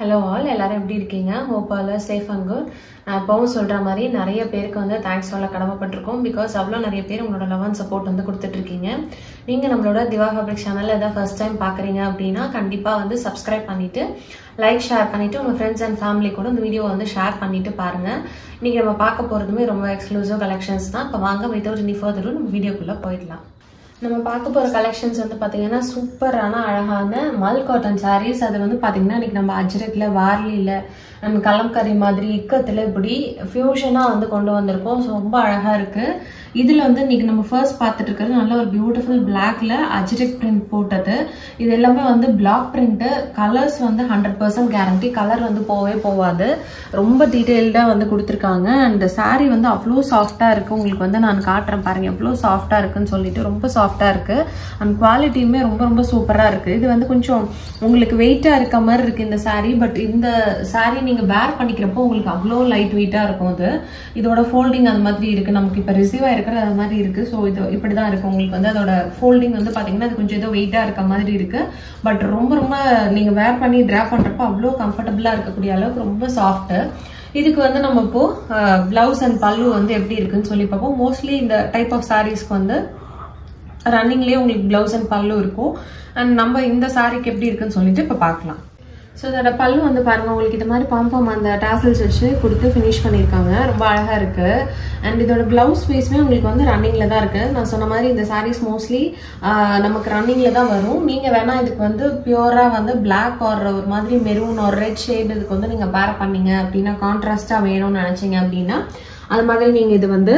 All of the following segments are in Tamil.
Hello all, எல்லாரும் எப்படி இருக்கீங்க? Hope all are safe and good. நான் எப்பவும் சொல்ற மாதிரி நிறைய பேருக்கு வந்து தேங்க்ஸ் சொல்ல கடமைப்பட்டிருக்கோம் பிகாஸ் அவ்வளோ நிறைய பேர் உங்களோட லவ் அண்ட் சப்போர்ட் வந்து கொடுத்துட்டு இருக்கீங்க. நீங்க நம்மளோட திவா ஃபேப்ரிக் சேனல்ல ஏதாவது ஃபர்ஸ்ட் டைம் பாக்குறீங்க அப்படின்னா கண்டிப்பா வந்து சப்ஸ்கிரைப் பண்ணிட்டு லைக் ஷேர் பண்ணிட்டு உங்க ஃப்ரெண்ட்ஸ் அண்ட் ஃபேமிலி கூட இந்த வீடியோ வந்து ஷேர் பண்ணிட்டு பாருங்க. இன்னைக்கு நம்ம பார்க்க போறதுமே ரொம்ப எக்ஸ்க்ளூசிவ் கலெக்ஷன்ஸ் தான். இப்போ வாங்க வித்அவுட் எனி ஃபர்தர் நம்ம வீடியோக்குள்ள போயிடலாம். நம்ம பார்க்க போற கலெக்ஷன்ஸ் வந்து பாத்தீங்கன்னா சூப்பரான அழகான மல் காட்டன் சாரீஸ். அது வந்து பாத்தீங்கன்னா இன்னைக்கு நம்ம அஜ்ரக்ல வார்லில அண்ட் கலம்கரி மாதிரி இக்கத்துல இப்படி ஃபியூஷனா வந்து கொண்டு வந்திருக்கோம். ரொம்ப அழகா இருக்கு. இதுல வந்து இன்னைக்கு நம்ம ஃபர்ஸ்ட் பார்த்துட்டு இருக்கிறது நல்ல ஒரு பியூட்டிஃபுல் பிளாக்ல அஜ்ரக் பிரிண்ட் போட்டது. இது எல்லாமே வந்து பிளாக் பிரிண்ட். கலர்ஸ் வந்து 100% கேரண்டி. கலர் வந்து போவே போவாது. ரொம்ப டீடைல்டா வந்து கொடுத்துருக்காங்க. அண்ட் சாரீ வந்து அவ்வளோ சாஃப்டா இருக்கு. உங்களுக்கு வந்து நான் காட்டுறேன் பாருங்க எவ்வளோ சாஃப்டா இருக்குன்னு சொல்லிட்டு. ரொம்ப சாஃப்டா இருக்கு. அண்ட் குவாலிட்டியுமே ரொம்ப ரொம்ப சூப்பரா இருக்கு. இது வந்து கொஞ்சம் உங்களுக்கு வெயிட்டா இருக்க மாதிரி இருக்கு இந்த சாரீ. பட் இந்த சாரீ நீங்க வேர் பண்ணிக்கிறப்போ உங்களுக்கு அவ்வளோ லைட் வெயிட்டா இருக்கும். அது இதோட ஃபோல்டிங் அது மாதிரி இருக்கு. நமக்கு இப்ப ரிசீவ் ஆயிருக்கிறது அது மாதிரி இருக்கு. ஸோ இது இப்படிதான் இருக்கு. உங்களுக்கு வந்து அதோட ஃபோல்டிங் வந்து பாத்தீங்கன்னா அது கொஞ்சம் ஏதோ வெயிட்டா இருக்க மாதிரி இருக்கு. பட் ரொம்ப ரொம்ப நீங்க வேர் பண்ணி டிராப் பண்றப்போ அவ்வளோ கம்ஃபர்டபுளா இருக்கக்கூடிய அளவுக்கு ரொம்ப சாஃப்ட். இதுக்கு வந்து நம்ம இப்போ பிளவுஸ் அண்ட் பல்லு வந்து எப்படி இருக்குன்னு சொல்லி பார்ப்போம். மோஸ்ட்லி இந்த டைப் ஆஃப் சாரீஸ்க்கு வந்து ரன்னிங்லேயே உங்களுக்கு பிளவுஸ் அண்ட் பல்லு இருக்கும். அண்ட் நம்ம இந்த சாரிக்கு எப்படி இருக்குன்னு சொல்லிட்டு இப்போ பார்க்கலாம். ஸோ இதோட பல்லு வந்து பாருங்க உங்களுக்கு இது மாதிரி பாம்பம் அந்த டாசல்ஸ் வச்சு கொடுத்து ஃபினிஷ் பண்ணியிருக்காங்க. ரொம்ப அழகா இருக்கு. அண்ட் இதோட பிளவுஸ் பீஸ்மே உங்களுக்கு வந்து ரன்னிங்ல தான் இருக்கு. நான் சொன்ன மாதிரி இந்த சாரீஸ் மோஸ்ட்லி நமக்கு ரன்னிங்ல தான் வரும். நீங்க வேணா இதுக்கு வந்து பியூரா வந்து பிளாக் ஆர் ஒரு மாதிரி மெரூன் ஒரு ரெட் ஷேட் இதுக்கு வந்து நீங்க பேர் பண்ணீங்க அப்படின்னா கான்ட்ராஸ்டா வேணும்னு நினைச்சீங்க அப்படின்னா அது மாதிரி நீங்க இது வந்து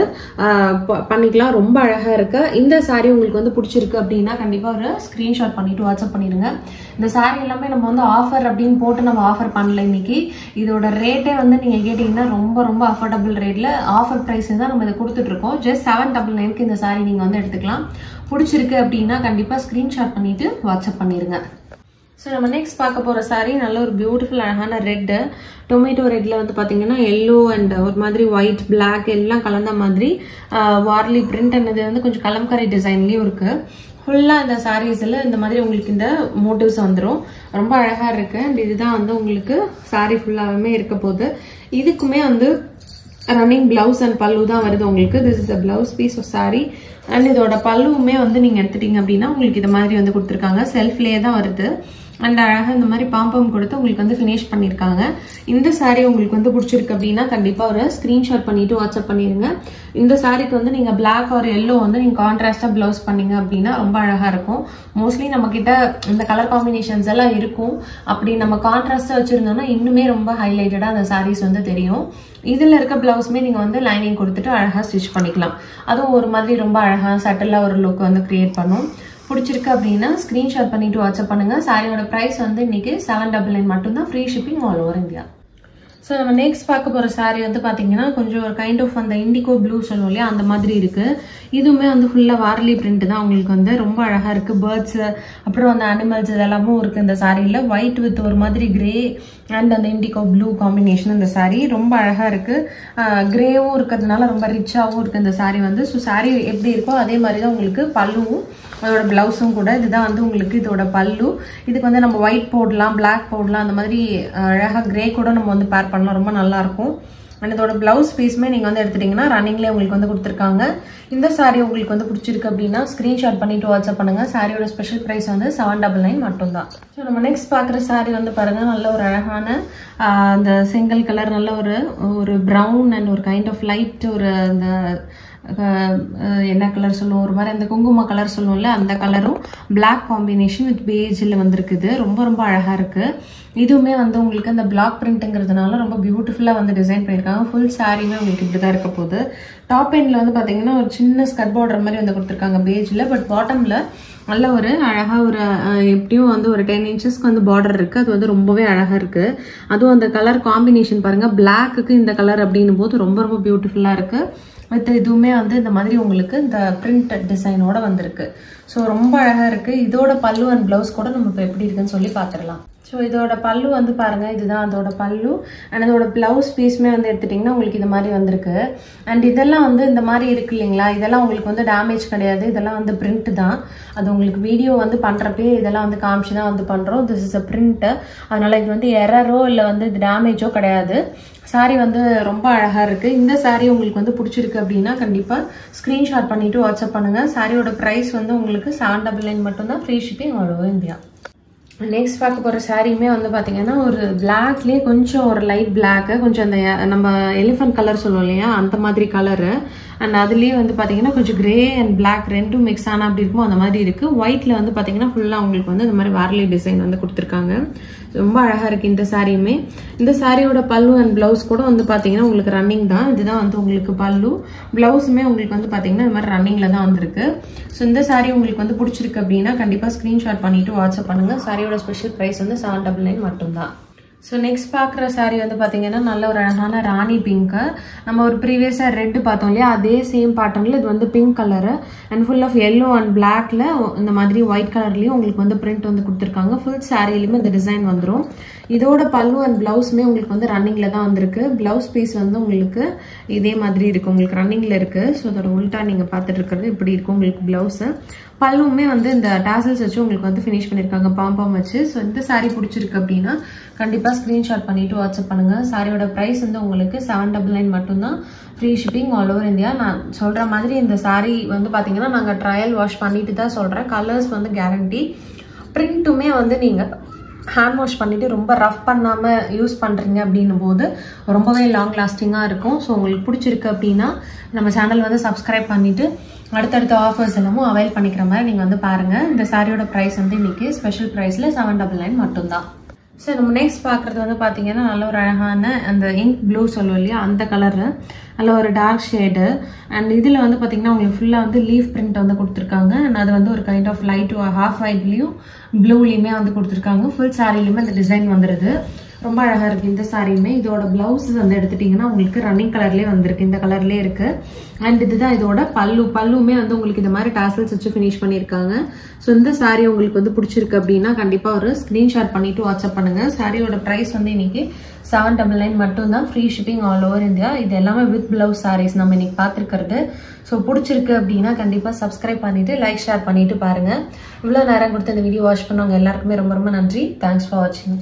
பண்ணிக்கலாம். ரொம்ப அழகா இருக்கு. இந்த சாரீ உங்களுக்கு வந்து பிடிச்சிருக்கு அப்படின்னா கண்டிப்பா ஒரு ஸ்கிரீன்ஷாட் பண்ணிட்டு வாட்ஸ்அப் பண்ணிடுங்க. இந்த சாரீ எல்லாமே நம்ம வந்து ஆஃபர் அப்படின்னு போட்டு நம்ம ஆஃபர் பண்ணல. இன்னைக்கு இதோட ரேட்டே வந்து நீங்க கேட்டீங்கன்னா ரொம்ப ரொம்ப அஃபோர்டபுள் ரேட்ல ஆஃபர் பிரைஸ் தான் நம்ம இதை கொடுத்துட்டு இருக்கோம். ஜஸ்ட் 799 இந்த சாரீ நீங்க வந்து எடுத்துக்கலாம். பிடிச்சிருக்கு அப்படின்னா கண்டிப்பா ஸ்கிரீன்ஷாட் பண்ணிட்டு வாட்ஸ்அப் பண்ணிருங்க. ஸோ நம்ம நெக்ஸ்ட் பார்க்க போற சாரீ நல்ல ஒரு பியூட்டிஃபுல் அழகான ரெட் டொமேட்டோ ரெட்ல வந்து பாத்தீங்கன்னா எல்லோ அண்ட் ஒரு மாதிரி ஒயிட் பிளாக் எல்லாம் கலந்த மாதிரி வார்லி பிரிண்ட். அண்ட் வந்து கொஞ்சம் கலம்கரி டிசைன்லயும் இருக்கு. ஃபுல்லா இந்த சாரீஸ்ல இந்த மாதிரி உங்களுக்கு இந்த மோட்டிவ்ஸ் வந்துடும். ரொம்ப அழகா இருக்கு. அண்ட் இதுதான் வந்து உங்களுக்கு சாரீ ஃபுல்லாவே இருக்க போகுது. இதுக்குமே வந்து ரன்னிங் பிளவுஸ் அண்ட் பல்லு தான் வருது உங்களுக்கு. This is a blouse piece of sari. And இதோட பல்லுவுமே வந்து நீங்க எடுத்துட்டீங்க அப்படின்னா உங்களுக்கு இது மாதிரி வந்து கொடுத்துருக்காங்க. செல்ஃப்லயே தான் வருது. அண்ட் அழகா இந்த மாதிரி பாம்பம் கொடுத்து உங்களுக்கு வந்து ஃபினிஷ் பண்ணிருக்காங்க. இந்த சாரீ உங்களுக்கு வந்து பிடிச்சிருக்கு அப்படின்னா கண்டிப்பா ஒரு ஸ்கிரீன்ஷாட் பண்ணிட்டு வாட்ஸ்அப் பண்ணிருங்க. இந்த சாரீக்கு வந்து நீங்க பிளாக் ஆர் எல்லோ வந்து நீங்க கான்ட்ராஸ்டா பிளவுஸ் பண்ணீங்க அப்படின்னா ரொம்ப அழகா இருக்கும். மோஸ்ட்லி நம்ம கிட்ட இந்த கலர் காம்பினேஷன்ஸ் எல்லாம் இருக்கும். அப்படி நம்ம கான்ட்ராஸ்டா வச்சிருந்தோம்னா இன்னுமே ரொம்ப ஹைலைட்டடா அந்த சாரீஸ் வந்து தெரியும். இதுல இருக்க பிளவுஸ்மே நீங்க வந்து லைனிங் கொடுத்துட்டு அழகா ஸ்டிச் பண்ணிக்கலாம். அதுவும் ஒரு மாதிரி ரொம்ப அழகா சட்டலா ஒரு லுக் வந்து கிரியேட் பண்ணும். பிடிச்சிருக்கு அப்படின்னா ஸ்கிரீன்ஷாட் பண்ணிட்டு வாட்ஸ்அப் பண்ணுங்க. சாரியோட பிரைஸ் வந்து இன்னைக்கு 799 மட்டும்தான். Free shipping all over India. So நம்ம நெக்ஸ்ட் பார்க்க போற சாரீ வந்து பாத்தீங்கன்னா கொஞ்சம் ஒரு கைண்ட் ஆஃப் அந்த இண்டிகோ ப்ளூ சொல்லுவோம் இல்லையா அந்த மாதிரி இருக்கு. இதுவுமே வந்து ஃபுல்லா வார்லி பிரிண்ட் தான். உங்களுக்கு வந்து ரொம்ப அழகா இருக்கு. பேர்ட்ஸ் அப்புறம் அந்த அனிமல்ஸ் இதெல்லாமும் இருக்கு இந்த சாரீல. ஒயிட் வித் ஒரு மாதிரி கிரே அண்ட் அந்த இண்டிகோ ப்ளூ காம்பினேஷன் இந்த சாரீ ரொம்ப அழகா இருக்கு. கிரேவும் இருக்கிறதுனால ரொம்ப ரிச்சாவும் இருக்கு இந்த சாரீ வந்து. ஸோ சாரீ எப்படி இருக்கோ அதே மாதிரிதான் உங்களுக்கு பல்லுவும் அதோட பிளவுஸும் கூட. இதுதான் வந்து உங்களுக்கு இதோட பல்லு. இதுக்கு வந்து நம்ம ஒயிட் போடலாம், பிளாக் போடலாம், அந்த மாதிரி அழகா கிரே கூட நம்ம வந்து பேர் பண்ணலாம். ரொம்ப நல்லா இருக்கும். அண்ட் இதோட பிளவுஸ் பீஸுமே நீங்க வந்து எடுத்துட்டீங்கன்னா ரன்னிங்லேயே உங்களுக்கு வந்து கொடுத்துருக்காங்க. இந்த சாரீ உங்களுக்கு வந்து பிடிச்சிருக்கு அப்படின்னா ஸ்கிரீன்ஷாட் பண்ணிட்டு வாட்ஸ்அப் பண்ணுங்க. சாரியோட ஸ்பெஷல் பிரைஸ் வந்து 799 மட்டும்தான். ஸோ நம்ம நெக்ஸ்ட் பாக்குற சாரீ வந்து பாருங்க நல்ல ஒரு அழகான அந்த செங்கல் கலர், நல்ல ஒரு ப்ரௌன் அண்ட் ஒரு கைண்ட் ஆஃப் லைட் ஒரு அந்த என்ன கலர் சொல்லுவோம் ஒரு மாதிரி அந்த குங்கும கலர் சொல்லுவோம்ல அந்த கலரும் பிளாக் காம்பினேஷன் வித் பேஜ்ல வந்திருக்குது. ரொம்ப ரொம்ப அழகா இருக்கு. இதுவுமே வந்து உங்களுக்கு அந்த பிளாக் பிரிண்ட்ங்கிறதுனால ரொம்ப பியூட்டிஃபுல்லா வந்து டிசைன் பண்ணிருக்காங்க. ஃபுல் சாரீமே உங்களுக்கு இப்படிதான் இருக்க போகுது. டாப் எண்ட்ல வந்து பாத்தீங்கன்னா ஒரு சின்ன ஸ்கர்ட் பார்டர் மாதிரி வந்து கொடுத்துருக்காங்க பேஜ்ல. பட் பாட்டம்ல நல்ல ஒரு அழகா ஒரு எப்படியும் வந்து ஒரு 10 இன்ச்சஸ்க்கு வந்து பார்டர் இருக்கு. அது வந்து ரொம்பவே அழகா இருக்கு. அதுவும் அந்த கலர் காம்பினேஷன் பாருங்க, பிளாக்குக்கு இந்த கலர் அப்படின்னும் போது ரொம்ப ரொம்ப பியூட்டிஃபுல்லா இருக்கு. வித் இதுவுமே வந்து இந்த மாதிரி உங்களுக்கு இந்த பிரிண்ட் டிசைனோட வந்திருக்கு. ஸோ ரொம்ப அழகா இருக்கு. இதோட பல்லு அண்ட் பிளவுஸ் கூட நம்ம இப்போ எப்படி இருக்குன்னு சொல்லி பார்த்துடலாம். ஸோ இதோட பல்லு வந்து பாருங்க, இதுதான் அதோட பல்லு. அண்ட் அதோட பிளவுஸ் பீஸுமே வந்து எடுத்துட்டிங்கன்னா உங்களுக்கு இது மாதிரி வந்திருக்கு. அண்ட் இதெல்லாம் வந்து இந்த மாதிரி இருக்கு இல்லைங்களா, இதெல்லாம் உங்களுக்கு வந்து டேமேஜ் கிடையாது, இதெல்லாம் வந்து பிரிண்ட் தான். அது உங்களுக்கு வீடியோ வந்து பண்ணுறப்பே இதெல்லாம் வந்து காமிச்சு தான் வந்து பண்ணுறோம். This is a print. அதனால இது வந்து எரரோ இல்லை வந்து இது டேமேஜோ கிடையாது. சாரி வந்து ரொம்ப அழகாக இருக்குது. இந்த சாரி உங்களுக்கு வந்து பிடிச்சிருக்கு அப்படின்னா கண்டிப்பாக ஸ்க்ரீன்ஷாட் பண்ணிவிட்டு வாட்ஸ்அப் பண்ணுங்கள். சாரியோட ப்ரைஸ் வந்து உங்களுக்கு 799 மட்டும்தான், free shipping all over India. Next பார்க்க போகிற சாரியுமே வந்து பார்த்தீங்கன்னா ஒரு பிளாக்லேயே கொஞ்சம் ஒரு லைட் பிளாக்கு, கொஞ்சம் அந்த நம்ம எலிஃபண்ட் கலர் சொல்லுவோம் இல்லையா, அந்த மாதிரி கலரு. அண்ட் அதுலேயே வந்து பார்த்தீங்கன்னா கொஞ்சம் கிரே அண்ட் பிளாக் ரெண்டும் மிக்ஸ் ஆனால் அப்படி இருக்கும், அந்த மாதிரி இருக்குது. ஒயிட்டில் வந்து பார்த்தீங்கன்னா ஃபுல்லாக உங்களுக்கு வந்து இந்த மாதிரி வார்லி டிசைன் வந்து கொடுத்துருக்காங்க. ரொம்ப அழகாக இருக்குது இந்த சாரியுமே. இந்த சாரியோட பல்லு அண்ட் ப்ளவுஸ் கூட வந்து பார்த்தீங்கன்னா உங்களுக்கு ரன்னிங் தான். இதுதான் வந்து உங்களுக்கு பல்லு, ப்ளவுஸுமே உங்களுக்கு வந்து பார்த்தீங்கன்னா இந்த மாதிரி ரன்னிங்கில் தான் வந்திருக்கு. ஸோ இந்த சாரி உங்களுக்கு வந்து பிடிச்சிருக்கு அப்படின்னா கண்டிப்பாக ஸ்க்ரீன்ஷாட் பண்ணிவிட்டு வாட்ஸ்அப் பண்ணுங்கள். சாரியோட ஸ்பெஷல் ப்ரைஸ் வந்து 799 மட்டும்தான். ஸோ நெக்ஸ்ட் பார்க்குற சாரீ வந்து பார்த்தீங்கன்னா நல்ல ஒரு அழகான ராணி பிங்க்கு. நம்ம ஒரு ப்ரீவியஸாக ரெட்டு பார்த்தோம் இல்லையா, அதே சேம் பேட்டர்னில் இது வந்து pink colour and full of yellow and பிளாக்ல இந்த மாதிரி ஒயிட் கலர்லேயும் உங்களுக்கு வந்து பிரிண்ட் வந்து கொடுத்துருக்காங்க. ஃபுல் சாரிலையுமே இந்த டிசைன் வந்துடும். இதோட பல்லு அண்ட் பிளவுஸுமே உங்களுக்கு வந்து ரன்னிங்கில் தான் வந்திருக்கு. பிளவுஸ் பீஸ் வந்து உங்களுக்கு இதே மாதிரி இருக்குது, உங்களுக்கு ரன்னிங்கில் இருக்குது. ஸோ அதோட உல்ட்டா நீங்கள் பார்த்துட்டு இருக்கிறது இப்படி இருக்கும் உங்களுக்கு பிளவுஸு. பல்லுமே வந்து இந்த டாசல்ஸ் வச்சு உங்களுக்கு வந்து ஃபினிஷ் பண்ணியிருக்காங்க, பாம்பாம் வச்சு. ஸோ இந்த சாரீ பிடிச்சிருக்கு அப்படின்னா கண்டிப்பாக ஸ்க்ரீன்ஷாட் பண்ணிவிட்டு வாட்ஸ்அப் பண்ணுங்கள். சாரியோட ப்ரைஸ் வந்து உங்களுக்கு 799 மட்டும்தான், free shipping all over India. நான் சொல்கிற மாதிரி இந்த சாரீ வந்து பார்த்தீங்கன்னா நாங்கள் ட்ரையல் வாஷ் பண்ணிட்டு தான் சொல்கிறேன். கலர்ஸ் வந்து கேரண்டி. பிரிண்ட்டுமே வந்து நீங்கள் ஹேண்ட் வாஷ் பண்ணிவிட்டு ரொம்ப ரஃப் பண்ணாமல் யூஸ் பண்ணுறீங்க அப்படின்னும் போது ரொம்பவே லாங் லாஸ்டிங்காக இருக்கும். ஸோ உங்களுக்கு பிடிச்சிருக்கு அப்படின்னா நம்ம சேனல் வந்து சப்ஸ்கிரைப் பண்ணிவிட்டு அடுத்தடுத்த ஆஃபர்ஸ் எல்லாமும் அவைல் பண்ணிக்கிற மாதிரி நீங்கள் வந்து பாருங்கள். இந்த சாரியோட ப்ரைஸ் வந்து இன்றைக்கி ஸ்பெஷல் ப்ரைஸில் 799 மட்டும்தான். ஸோ நம்ம நெக்ஸ்ட் பார்க்குறது வந்து பார்த்தீங்கன்னா நல்ல ஒரு அழகான அந்த இங்க் ப்ளூ சொல்லுவோம் இல்லையா, அந்த கலரு நல்ல ஒரு டார்க் ஷேடு. அண்ட் இதில் வந்து பார்த்தீங்கன்னா உங்களுக்கு ஃபுல்லாக வந்து லீஃப் பிரிண்ட் வந்து கொடுத்துருக்காங்க. அண்ட் அது வந்து ஒரு கைண்ட் ஆஃப் லைட் ஹாஃப் ஒயிட்லேயும் ப்ளூலேயுமே வந்து கொடுத்துருக்காங்க. ஃபுல் சாரிலையுமே அந்த டிசைன் வந்துடுது. ரொம்ப அழகாக இருக்குது இந்த சாரியுமே. இதோட பிளவுஸ் வந்து எடுத்துட்டிங்கன்னா உங்களுக்கு ரன்னிங் கலர்லேயே வந்திருக்கு, இந்த கலர்லேயே இருக்குது. அண்ட் இதுதான் இதோட பல்லுமே வந்து உங்களுக்கு இந்த மாதிரி டாசல்ஸ் வச்சு ஃபினிஷ் பண்ணியிருக்காங்க. ஸோ இந்த சாரி உங்களுக்கு வந்து பிடிச்சிருக்கு அப்படின்னா கண்டிப்பாக ஒரு ஸ்க்ரீன்ஷாட் பண்ணிவிட்டு வாட்ஸ்அப் பண்ணுங்கள். சாரியோட ப்ரைஸ் வந்து இன்னைக்கு 799 மட்டும்தான், free shipping all over India. இது எல்லாமே வித் பிளவுஸ் சாரீஸ் நம்ம இன்னைக்கு பார்த்துருக்கிறது. ஸோ பிடிச்சிருக்கு அப்படின்னா கண்டிப்பாக சப்ஸ்கிரைப் பண்ணிவிட்டு லைக் ஷேர் பண்ணிவிட்டு பாருங்கள். இவ்வளோ நேரம் கொடுத்து இந்த வீடியோ வாட்ச் பண்ணவங்க எல்லாருக்குமே ரொம்ப ரொம்ப நன்றி. தேங்க்ஸ் ஃபார் வாட்சிங்.